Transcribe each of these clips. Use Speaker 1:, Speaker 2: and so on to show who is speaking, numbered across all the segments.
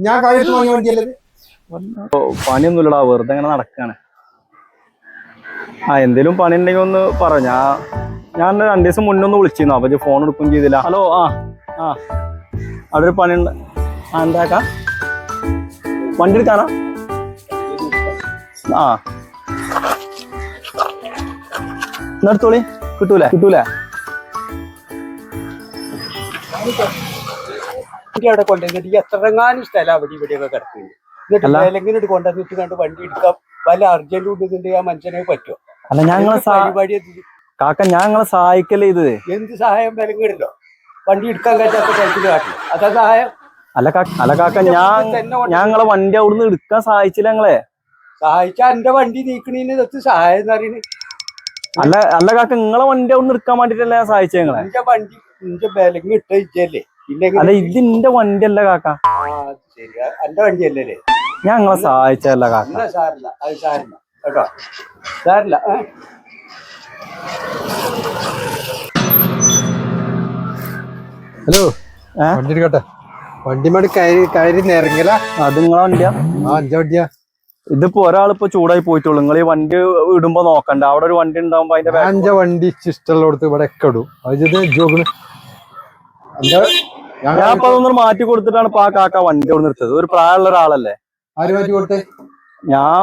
Speaker 1: ഞാൻ കഴിച്ചു വാങ്ങിയ വണ്ടിയല്ലേ.
Speaker 2: പണിയൊന്നുമില്ലടാ, വെറുതെ ഇങ്ങനെ നടക്കാണ്. എന്തേലും പണി ഉണ്ടെങ്കിൽ ഒന്ന് പറ. ഞാൻ 2 ദിവസം മുന്നൊന്ന് വിളിച്ചിരുന്നു, അപ്പൊ ഫോൺ എടുക്കുകയും ചെയ്തില്ല. ഹലോ, അവിടെ ഒരു പണിയുണ്ട്. എന്താക്കാ വണ്ടി എടുക്കാനാ? എടുത്തോളി. കിട്ടൂലേ?
Speaker 3: അവിടെ കൊണ്ടുവന്നിട്ട് എത്രങ്ങാനും സ്ഥലം അവിടെ ഇവിടെയൊക്കെ കിടക്കുന്നുണ്ട്. എന്നിട്ട് കൊണ്ടുവന്നിട്ട് കണ്ട് വണ്ടി എടുക്കാം. വല്ല അർജന്റ് ഉണ്ടെന്നുണ്ടെങ്കിൽ ആ മനുഷ്യനെ പറ്റുമോ?
Speaker 2: അല്ല, പരിപാടി കാക്ക, ഞാൻ നിങ്ങളെ സഹായിക്കല്ലേ ഇത്.
Speaker 3: എന്ത് സഹായം വിലങ്ങിടല്ലോ? വണ്ടി എടുക്കാൻ കഴിയാത്ത സ്ഥലത്തിൽ കാട്ടി അതാ സഹായം.
Speaker 2: അല്ല കാക്ക, ഞങ്ങളെ വണ്ടി അവിടുന്ന് എടുക്കാൻ സഹായിച്ചില്ല. ഞങ്ങളെ
Speaker 3: സഹായിച്ചാ എന്റെ വണ്ടി നീക്കണീന് ഇതൊക്കെ സഹായം എന്ന് പറയുന്നത്.
Speaker 2: അല്ല കാക്ക, നിങ്ങളെ വണ്ടി അവിടുന്ന് എടുക്കാൻ വേണ്ടിട്ടല്ലേ ഞാൻ സഹായിച്ചേ നിങ്ങളെ.
Speaker 3: എന്റെ വണ്ടി നിന്റെ വിലങ്ങ് ഇട്ടല്ലേ?
Speaker 2: അല്ല, ഇത് എന്റെ വണ്ടി അല്ല കാക്ക.
Speaker 3: ശരി, എന്റെ വണ്ടി അല്ലേ?
Speaker 2: ഞാൻ നിങ്ങളെ സഹായിച്ചല്ല കാക്ക.
Speaker 3: സാരില്ല, അത് സാരില്ല കേട്ടോ, സാരില്ല.
Speaker 1: ഹലോ, വണ്ടി എടുക്കട്ടെ. വണ്ടിമാട് കയറി നിറങ്ങില്ല.
Speaker 2: അത് നിങ്ങളെ വണ്ടിയാ?
Speaker 1: എന്റെ വണ്ടിയാ.
Speaker 2: ഇതിപ്പോ ഒരാളിപ്പോ ചൂടായി പോയിട്ടുള്ളൂ. നിങ്ങൾ ഈ വണ്ടി ഇടുമ്പോ നോക്കണ്ട, അവിടെ ഒരു വണ്ടി ഉണ്ടാവുമ്പോ അതിന്റെ
Speaker 1: എന്റെ വണ്ടി ഇഷ്ടമുള്ളടത്ത് ഇവിടെ ഒക്കെ ഇടും.
Speaker 2: ഞാൻ ഇപ്പൊ അതൊന്നും മാറ്റി കൊടുത്തിട്ടാണ് ഇപ്പൊ ആ കാക്ക വണ്ടി അവിടെ നിർത്തത്. ഒരു പ്രായമുള്ള ഒരാളല്ലേ.
Speaker 1: ആര് മാറ്റി കൊടുത്തേ?
Speaker 2: ഞാൻ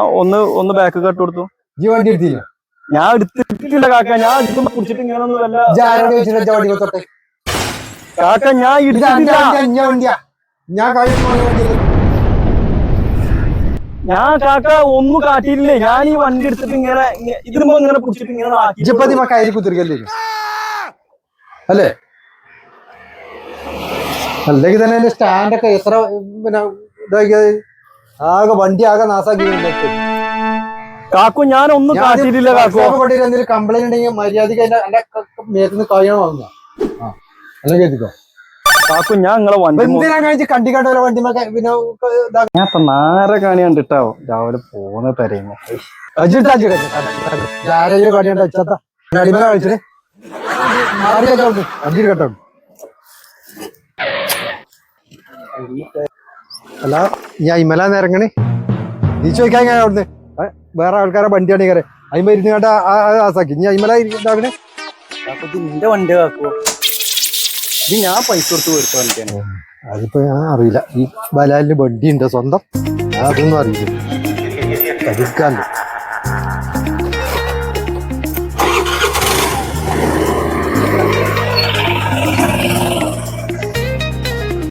Speaker 2: ഒന്ന് ബാക്ക് കട്ട് കൊടുത്തു.
Speaker 1: ഈ വണ്ടി എടുത്തില്ല?
Speaker 2: ഞാൻ എടുത്തിട്ടില്ല കാക്ക. ഞാൻ എടുക്കുമ്പോ കുടിച്ചിട്ട് ഇങ്ങനൊന്നും വല്ല കാക്ക, ഞാൻ കാക്ക ഒന്നും കാട്ടിയില്ലേ. ഞാൻ ഈ വണ്ടി എടുത്തിട്ട് ഇങ്ങനെ ഇതിനുമ്പോ ഇങ്ങനെ കുടിച്ചിട്ട് ഇങ്ങനെ
Speaker 1: കയ്യിൽ കുത്തിരിക്കല്ലേ അല്ലേ? അല്ലെങ്കിൽ തന്നെ സ്റ്റാൻഡൊക്കെ എത്ര പിന്നെ ഇതാക്കിയത്, ആകെ വണ്ടി ആകെ നാസാക്കി.
Speaker 2: കാക്കു, ഞാൻ ഒന്നും കാട്ടിയിട്ടില്ല കാക്കു.
Speaker 1: എന്തെങ്കിലും കംപ്ലൈന്റ് ഉണ്ടെങ്കിൽ മര്യാദക്ക് എന്റെ മേത്തുനിന്ന് കഴിയണം വന്ന അല്ലെങ്കിൽ എത്തിക്കോ
Speaker 2: കാക്കു. ഞാൻ നിങ്ങളെ വണ്ടി
Speaker 1: കണ്ടി കണ്ടോ വണ്ടി പിന്നെ
Speaker 2: ഞാൻ ഇപ്പൊ നാരെ കാണി കണ്ടിട്ടോ രാവിലെ പോന്ന തരയുന്നു.
Speaker 1: കേട്ടോ. അല്ല, ഈ അയിമലാന്ന് ഇറങ്ങണേ. നീ ചോദിക്കാൻ ഞാൻ അവിടുന്ന് വേറെ ആൾക്കാരെ വണ്ടിയാണ് കയറി അയിമ ഇരുന്ന് കേട്ടാ ആസാക്കി. ഇനി അയിമല ഇതാകണേ.
Speaker 2: നിന്റെ വണ്ടി കാക്കുവോ? ഇത് ഞാൻ പൈസ കൊടുത്ത് മേടിച്ച വണ്ടിയാണ്.
Speaker 1: അതിപ്പോ ഞാൻ അറിയില്ല. ഈ ബലാലിന് വണ്ടി ഉണ്ട് സ്വന്തം, അതൊന്നും അറിയില്ല.